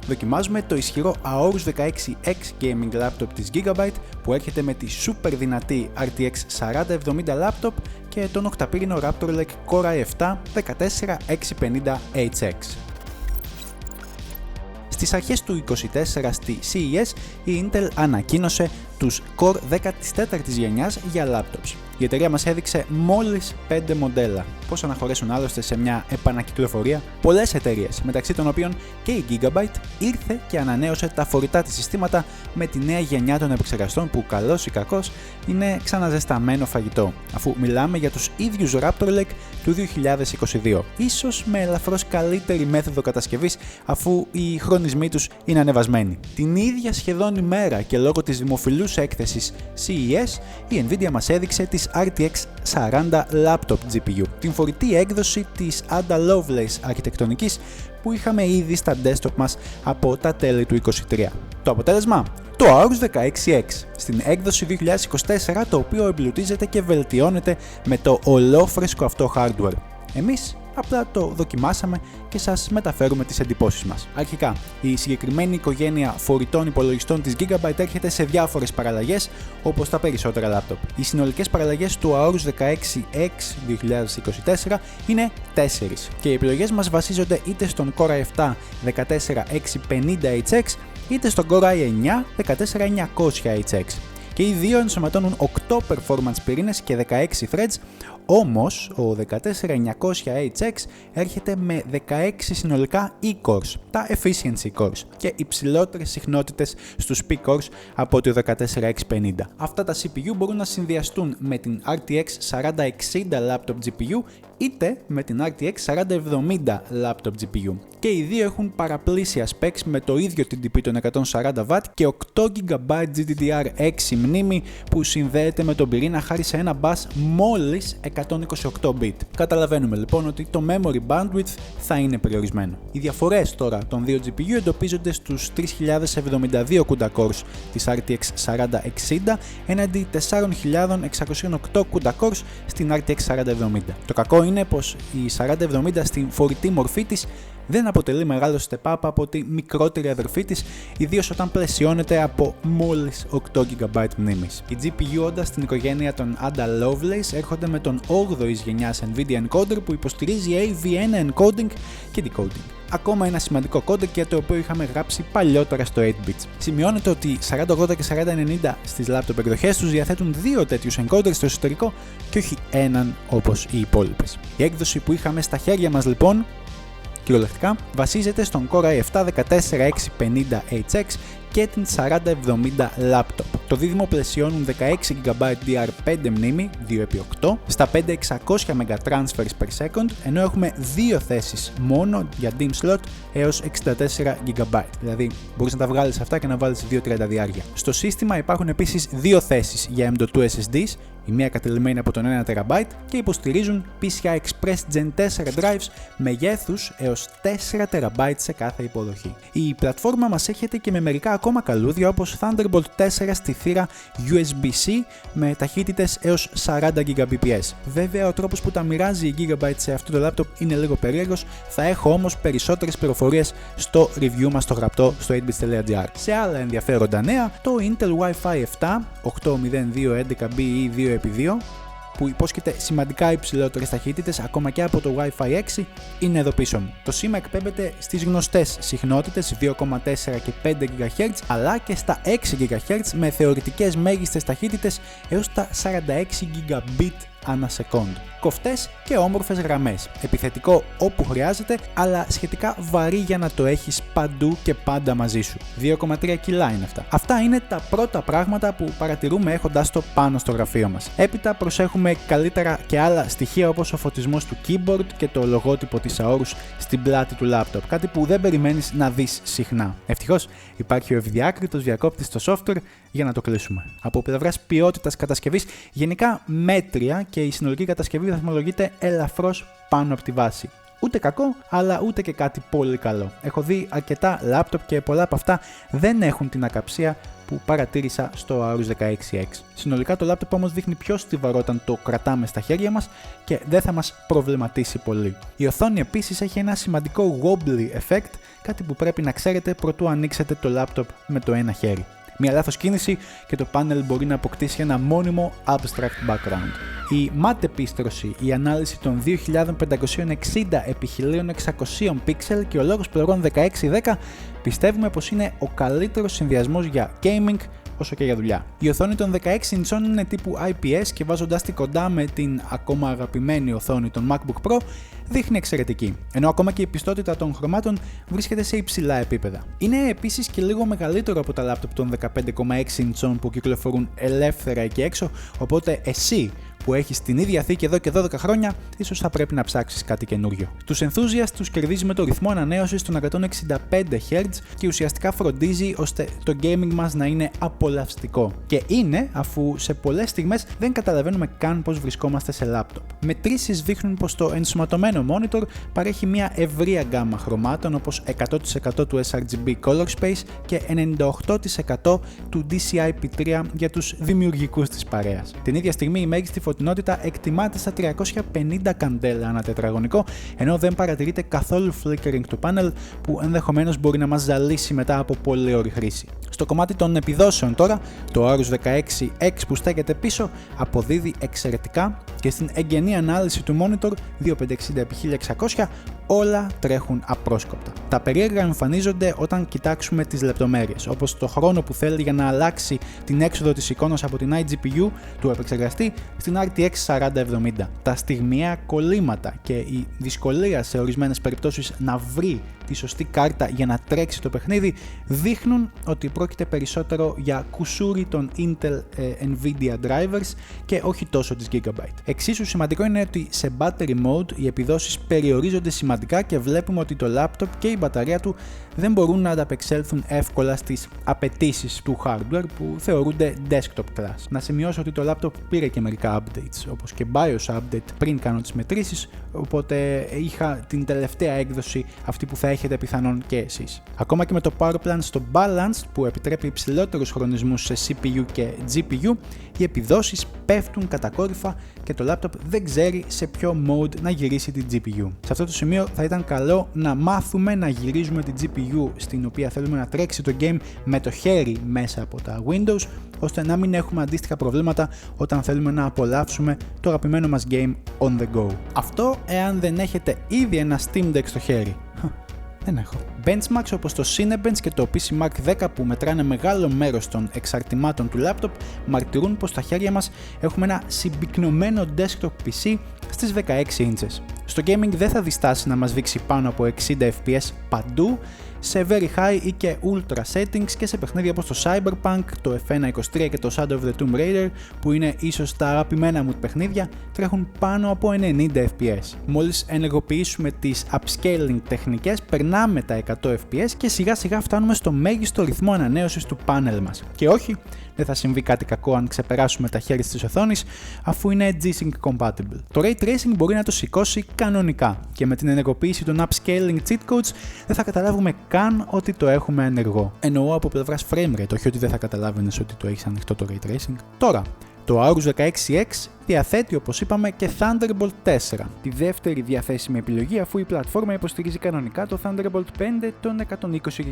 Δοκιμάζουμε το ισχυρό Aorus 16X gaming laptop της Gigabyte που έρχεται με τη super δυνατή RTX 4070 laptop και τον οκταπύρινο Raptor Lake Core i7 14650HX. Στις αρχές του 24 στη CES η Intel ανακοίνωσε τους Core 14ης γενιάς για laptops. Η εταιρεία μας έδειξε μόλις 5 μοντέλα. Πώς να χωρέσουν άλλωστε σε μια επανακυκλοφορία? Πολλές εταιρείες, μεταξύ των οποίων και η Gigabyte, ήρθε και ανανέωσε τα φορητά της συστήματα με τη νέα γενιά των επεξεργαστών που καλώς ή κακώς είναι ξαναζεσταμένο φαγητό, αφού μιλάμε για τους ίδιους Raptor Lake του 2022. Ίσως με ελαφρώς καλύτερη μέθοδο κατασκευής, αφού οι χρονισμοί τους είναι ανεβασμένοι. Την ίδια σχεδόν ημέρα και λόγω της δημοφιλούς έκθεσης CES, η Nvidia μας έδειξε τις RTX 40 Laptop GPU, την φορητή έκδοση της Ada Lovelace αρχιτεκτονικής που είχαμε ήδη στα desktop μας από τα τέλη του 2023. Το αποτέλεσμα? Το Aorus 16X στην έκδοση 2024, το οποίο εμπλουτίζεται και βελτιώνεται με το ολόφρεσκο αυτό hardware. Εμείς απλά το δοκιμάσαμε και σας μεταφέρουμε τις εντυπώσεις μας. Αρχικά, η συγκεκριμένη οικογένεια φορητών υπολογιστών της Gigabyte έρχεται σε διάφορες παραλλαγές, όπως τα περισσότερα λάπτοπ. Οι συνολικές παραλλαγές του Aorus 16X 2024 είναι 4 και οι επιλογές μας βασίζονται είτε στον Core i7 14650HX είτε στον Core i9 14900HX. Και οι δύο ενσωματώνουν 8 performance πυρήνες και 16 threads, όμως ο 14900HX έρχεται με 16 συνολικά e-cores, τα efficiency cores, και υψηλότερες συχνότητες στους p-cores από το 14650. Αυτά τα CPU μπορούν να συνδυαστούν με την RTX 4060 laptop GPU είτε με την RTX 4070 laptop GPU. Και οι δύο έχουν παραπλήσια specs με το ίδιο TDP των 140W και 8GB GDDR6 μνήμη που συνδέεται με τον πυρήνα χάρη σε ένα bus μόλις 128bit. Καταλαβαίνουμε λοιπόν ότι το memory bandwidth θα είναι περιορισμένο. Οι διαφορές τώρα των δύο GPU εντοπίζονται στους 3072 CUDA cores της RTX 4060 έναντι 4608 CUDA cores στην RTX 4070. Το κακό είναι πως η 4070 στην φορητή μορφή της δεν αποτελεί μεγάλο step up από τη μικρότερη αδερφή της, ιδίως όταν πλαισιώνεται από μόλις 8GB μνήμης. Οι GPU όντας στην οικογένεια των Ada Lovelace έρχονται με τον 8ης γενιάς NVIDIA encoder που υποστηρίζει AV1 encoding και decoding. Ακόμα ένα σημαντικό codec για το οποίο είχαμε γράψει παλιότερα στο 8bits. Σημειώνεται ότι 4080 και 4090 στις laptop εκδοχές τους διαθέτουν δύο τέτοιους encoders στο εσωτερικό και όχι έναν όπως οι υπόλοιπες. Η έκδοση που είχαμε στα χέρια μας λοιπόν κυριολεκτικά βασίζεται στον Core i7 14650HX και την 4070 laptop. Το δίδυμο πλαισιώνουν 16GB DR5 μνήμη 2x8 στα 5600 MB transfers per second, ενώ έχουμε δύο θέσεις μόνο για DIMM slot έως 64GB. Δηλαδή μπορείς να τα βγάλεις αυτά και να βάλεις 2-30 διάρκεια. Στο σύστημα υπάρχουν επίσης δύο θέσεις για M.2 SSDs, η μία κατελημμένη από τον 1TB και υποστηρίζουν PCI Express Gen 4 drives μεγέθους έως 4TB σε κάθε υποδοχή. Η πλατφόρμα μας έρχεται και με μερικά ακόμα καλούδια όπως Thunderbolt 4 στη θύρα USB-C με ταχύτητες έως 40 Gbps. Βέβαια ο τρόπος που τα μοιράζει η Gigabyte σε αυτό το laptop είναι λίγο περίεργος, θα έχω όμως περισσότερες πληροφορίες στο review μας στο γραπτό στο 8bits.gr. Σε άλλα ενδιαφέροντα νέα, το Intel Wi-Fi 7 802.11be 2x2 που υπόσχεται σημαντικά υψηλότερες ταχύτητες ακόμα και από το Wi-Fi 6 είναι εδώ πίσω μου. Το σήμα εκπέμπεται στις γνωστές συχνότητες 2,4 και 5 GHz αλλά και στα 6 GHz με θεωρητικές μέγιστες ταχύτητες έως τα 46 Gb ανά second. Κοφτές και όμορφες γραμμές. Επιθετικό όπου χρειάζεται, αλλά σχετικά βαρύ για να το έχεις παντού και πάντα μαζί σου. 2,3 κιλά είναι αυτά. Αυτά είναι τα πρώτα πράγματα που παρατηρούμε έχοντας το πάνω στο γραφείο μας. Έπειτα προσέχουμε καλύτερα και άλλα στοιχεία όπως ο φωτισμός του keyboard και το λογότυπο της Aorus στην πλάτη του laptop. Κάτι που δεν περιμένεις να δεις συχνά. Ευτυχώς υπάρχει ο ευδιάκριτος διακόπτης στο software για να το κλείσουμε. Από πλευράς ποιότητας κατασκευής, γενικά μέτρια και η συνολική κατασκευή βαθμολογείται ελαφρώς πάνω από τη βάση. Ούτε κακό, αλλά ούτε και κάτι πολύ καλό. Έχω δει αρκετά laptop και πολλά από αυτά δεν έχουν την ακαψία που παρατήρησα στο Aorus 16X. Συνολικά το laptop όμως δείχνει πιο στιβαρό όταν το κρατάμε στα χέρια μας και δεν θα μας προβληματίσει πολύ. Η οθόνη επίσης έχει ένα σημαντικό wobbly effect, κάτι που πρέπει να ξέρετε προτού ανοίξετε το laptop με το ένα χέρι. Μια λάθος κίνηση και το πάνελ μπορεί να αποκτήσει ένα μόνιμο abstract background. Η matte επίστρωση, η ανάλυση των 2560x1600 pixel και ο λόγος πλευρών 1610 πιστεύουμε πως είναι ο καλύτερος συνδυασμός για gaming όσο και για δουλειά. Η οθόνη των 16 inch είναι τύπου IPS και βάζοντάς τη κοντά με την ακόμα αγαπημένη οθόνη των MacBook Pro δείχνει εξαιρετική, ενώ ακόμα και η πιστότητα των χρωμάτων βρίσκεται σε υψηλά επίπεδα. Είναι επίσης και λίγο μεγαλύτερο από τα laptop των 15,6 inch που κυκλοφορούν ελεύθερα εκεί έξω, οπότε εσύ που έχεις την ίδια θήκη εδώ και 12 χρόνια, ίσως θα πρέπει να ψάξεις κάτι καινούριο. Τους enthusiasts τους κερδίζει με το ρυθμό ανανέωσης των 165 Hz και ουσιαστικά φροντίζει ώστε το gaming μας να είναι απολαυστικό. Και είναι, αφού σε πολλές στιγμές δεν καταλαβαίνουμε καν πως βρισκόμαστε σε laptop. Μετρήσεις δείχνουν πως το ενσωματωμένο monitor παρέχει μια ευρεία γκάμα χρωμάτων όπως 100% του sRGB color space και 98% του DCI-P3 για τους δημιουργικούς της παρέας. Την ίδια στιγμή η μέγιστη φωτεινότητα εκτιμάται στα 350 καντέλα ανά τετραγωνικό, ενώ δεν παρατηρείται καθόλου flickering του πάνελ που ενδεχομένως μπορεί να μας ζαλίσει μετά από πολλή ώρη χρήση. Στο κομμάτι των επιδόσεων τώρα, το Aorus 16X που στέκεται πίσω αποδίδει εξαιρετικά και στην εγγενή ανάλυση του monitor 2560x1600 όλα τρέχουν απρόσκοπτα. Τα περίεργα εμφανίζονται όταν κοιτάξουμε τις λεπτομέρειες, όπως το χρόνο που θέλει για να αλλάξει την έξοδο της εικόνας από την iGPU του επεξεργαστή στην RTX 4070. Τα στιγμιαία κολλήματα και η δυσκολία σε ορισμένες περιπτώσεις να βρει τη σωστή κάρτα για να τρέξει το παιχνίδι δείχνουν ότι πρόκειται περισσότερο για κουσούρι των Intel Nvidia drivers και όχι τόσο της Gigabyte. Εξίσου σημαντικό είναι ότι σε battery mode οι επιδόσεις περιορίζονται σημαντικά και βλέπουμε ότι το laptop και η μπαταρία του δεν μπορούν να ανταπεξέλθουν εύκολα στις απαιτήσεις του hardware που θεωρούνται desktop class. Να σημειώσω ότι το laptop πήρε και μερικά updates, όπως και BIOS update πριν κάνω τις μετρήσεις, οπότε είχα την τελευταία έκδοση, αυτή που θα έχετε πιθανόν και εσείς. Ακόμα και με το power plant στο balanced που επιτρέπει υψηλότερους χρονισμούς σε CPU και GPU, οι επιδόσεις πέφτουν κατακόρυφα και το laptop δεν ξέρει σε ποιο mode να γυρίσει την GPU. Σε αυτό το σημείο θα ήταν καλό να μάθουμε να γυρίζουμε την GPU στην οποία θέλουμε να τρέξει το game με το χέρι μέσα από τα Windows, ώστε να μην έχουμε αντίστοιχα προβλήματα όταν θέλουμε να απολαύσουμε το αγαπημένο μας game on the go. Αυτό εάν δεν έχετε ήδη ένα Steam Deck στο χέρι. Δεν έχω. Benchmarks όπως το Cinebench και το PC Mark 10 που μετράνε μεγάλο μέρος των εξαρτημάτων του laptop μαρτυρούν πως στα χέρια μας έχουμε ένα συμπυκνωμένο desktop PC στις 16 inches. Στο gaming δεν θα διστάσει να μας δείξει πάνω από 60 fps παντού, σε very high ή και ultra settings και σε παιχνίδια όπως το Cyberpunk, το F123 και το Shadow of the Tomb Raider που είναι ίσως τα αγαπημένα μου παιχνίδια, τρέχουν πάνω από 90 fps. Μόλις ενεργοποιήσουμε τις upscaling τεχνικές περνάμε τα 100 fps και σιγά σιγά φτάνουμε στο μέγιστο ρυθμό ανανέωσης του πάνελ μας. Και όχι, δεν θα συμβεί κάτι κακό αν ξεπεράσουμε τα χέρια της οθόνης αφού είναι G-Sync compatible. Το Ray Tracing μπορεί να το σηκώσει κανονικά και με την ενεργοποίηση των upscaling cheat codes δεν θα καταλάβουμε καν ότι το έχουμε ενεργό. Εννοώ από πλευράς framerate, όχι ότι δεν θα καταλάβαινες ότι το έχεις ανοιχτό το Ray Tracing. Τώρα, το Aorus 16X διαθέτει, όπως είπαμε, και Thunderbolt 4, τη δεύτερη διαθέσιμη επιλογή αφού η πλατφόρμα υποστηρίζει κανονικά το Thunderbolt 5 των 120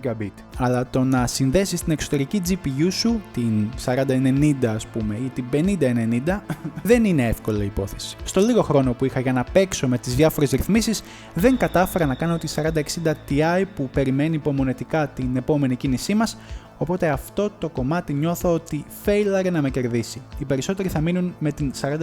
GB. Αλλά το να συνδέσεις την εξωτερική GPU σου, την 4090 ας πούμε ή την 5090, δεν είναι εύκολη υπόθεση. Στο λίγο χρόνο που είχα για να παίξω με τις διάφορες ρυθμίσεις, δεν κατάφερα να κάνω τη 4060 Ti που περιμένει υπομονετικά την επόμενη κίνησή μας, οπότε αυτό το κομμάτι νιώθω ότι failare να με κερδίσει. Οι περισσότεροι θα μείνουν με την 4070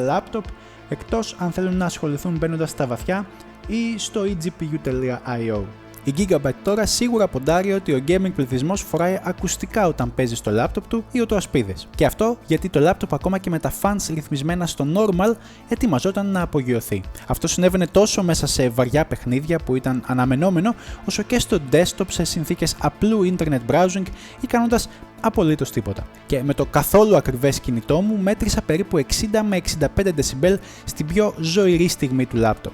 laptop, εκτός αν θέλουν να ασχοληθούν μπαίνοντας στα βαθιά ή στο egpu.io. Η Gigabyte τώρα σίγουρα ποντάρει ότι ο gaming πληθυσμός φοράει ακουστικά όταν παίζει στο laptop του ή οτοασπίδες. Και αυτό γιατί το laptop ακόμα και με τα fans ρυθμισμένα στο normal ετοιμαζόταν να απογειωθεί. Αυτό συνέβαινε τόσο μέσα σε βαριά παιχνίδια που ήταν αναμενόμενο, όσο και στο desktop σε συνθήκες απλού internet browsing ή κάνοντας απολύτως τίποτα. Και με το καθόλου ακριβές κινητό μου μέτρησα περίπου 60 με 65 decibel στην πιο ζωηρή στιγμή του laptop.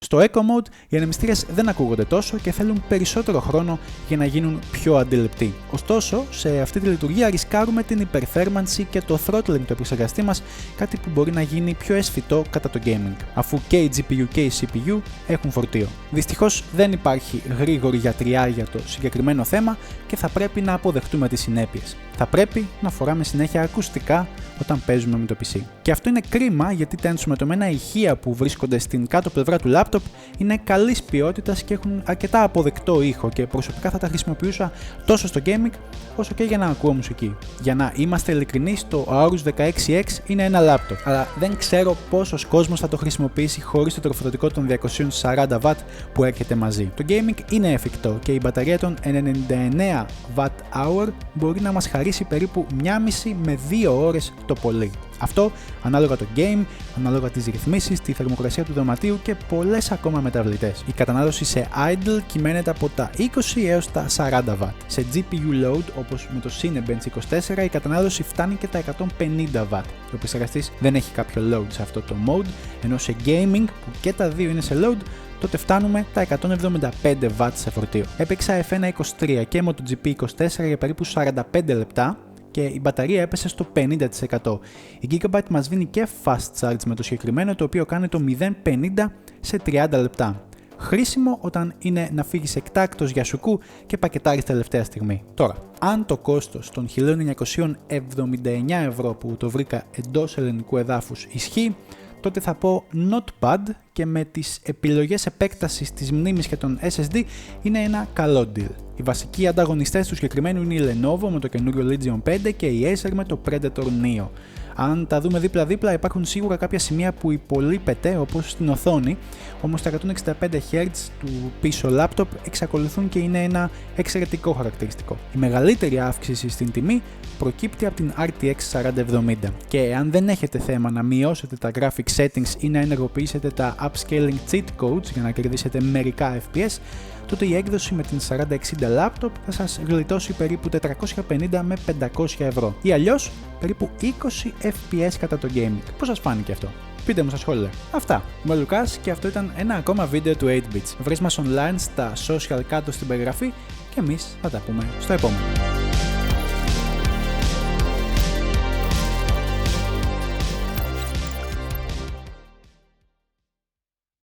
Στο Eco Mode οι ανεμιστήρες δεν ακούγονται τόσο και θέλουν περισσότερο χρόνο για να γίνουν πιο αντιληπτοί. Ωστόσο, σε αυτή τη λειτουργία ρισκάρουμε την υπερθέρμανση και το throttling του επεξεργαστή μας, κάτι που μπορεί να γίνει πιο αισθητό κατά το gaming, αφού και η GPU και η CPU έχουν φορτίο. Δυστυχώς δεν υπάρχει γρήγορη γιατριά για το συγκεκριμένο θέμα και θα πρέπει να αποδεχτούμε τις συνέπειες. Θα πρέπει να φοράμε συνέχεια ακουστικά όταν παίζουμε με το PC. Και αυτό είναι κρίμα, γιατί τα ενσωματωμένα ηχεία που βρίσκονται στην κάτω πλευρά του laptop είναι καλής ποιότητας και έχουν αρκετά αποδεκτό ήχο και προσωπικά θα τα χρησιμοποιούσα τόσο στο gaming όσο και για να ακούω μουσική. Για να είμαστε ειλικρινείς, το Aorus 16X είναι ένα laptop, αλλά δεν ξέρω πόσος κόσμος θα το χρησιμοποιήσει χωρίς το τροφοδοτικό των 240W που έρχεται μαζί. Το gaming είναι εφικτό και η μπαταρία των 99Wh μπορεί να μας χαρίσει περίπου 1,5 με 2 ώρες το πολύ. Αυτό ανάλογα το game, ανάλογα τις ρυθμίσεις, τη θερμοκρασία του δωματίου και πολλές ακόμα μεταβλητές. Η κατανάλωση σε idle κυμαίνεται από τα 20 έως τα 40W. Σε GPU load, όπως με το Cinebench 24, η κατανάλωση φτάνει και τα 150W. Ο επεξεργαστής δεν έχει κάποιο load σε αυτό το mode, ενώ σε gaming, που και τα δύο είναι σε load, τότε φτάνουμε τα 175W σε φορτίο. Έπαιξα F1 23 και MotoGP 24 για περίπου 45 λεπτά και η μπαταρία έπεσε στο 50%. Η Gigabyte μας δίνει και fast charge με το συγκεκριμένο, το οποίο κάνει το 0,50 σε 30 λεπτά. Χρήσιμο όταν είναι να φύγεις εκτάκτος για σουκού και πακετάρεις τελευταία στιγμή. Τώρα, αν το κόστος των 1.979 ευρώ που το βρήκα εντός ελληνικού εδάφους ισχύει, τότε θα πω not bad και με τις επιλογές επέκτασης της μνήμης και των SSD είναι ένα καλό deal. Οι βασικοί ανταγωνιστές του συγκεκριμένου είναι η Lenovo με το καινούριο Legion 5 και η Acer με το Predator Neo. Αν τα δούμε δίπλα-δίπλα, υπάρχουν σίγουρα κάποια σημεία που υπολείπεται, όπως στην οθόνη, όμως τα 165 Hz του πίσω laptop εξακολουθούν και είναι ένα εξαιρετικό χαρακτηριστικό. Η μεγαλύτερη αύξηση στην τιμή προκύπτει από την RTX 4070 και αν δεν έχετε θέμα να μειώσετε τα graphic settings ή να ενεργοποιήσετε τα upscaling cheat codes για να κερδίσετε μερικά FPS, τότε η έκδοση με την 4060 laptop θα σας γλιτώσει περίπου 450 με 500 ευρώ ή αλλιώς περίπου 20 FPS κατά το gaming. Πώς σας φάνηκε αυτό? Πείτε μου στα σχόλια. Αυτά. Είμαι ο Λουκάς και αυτό ήταν ένα ακόμα βίντεο του 8bits. Βρες μας online στα social κάτω στην περιγραφή και εμείς θα τα πούμε στο επόμενο.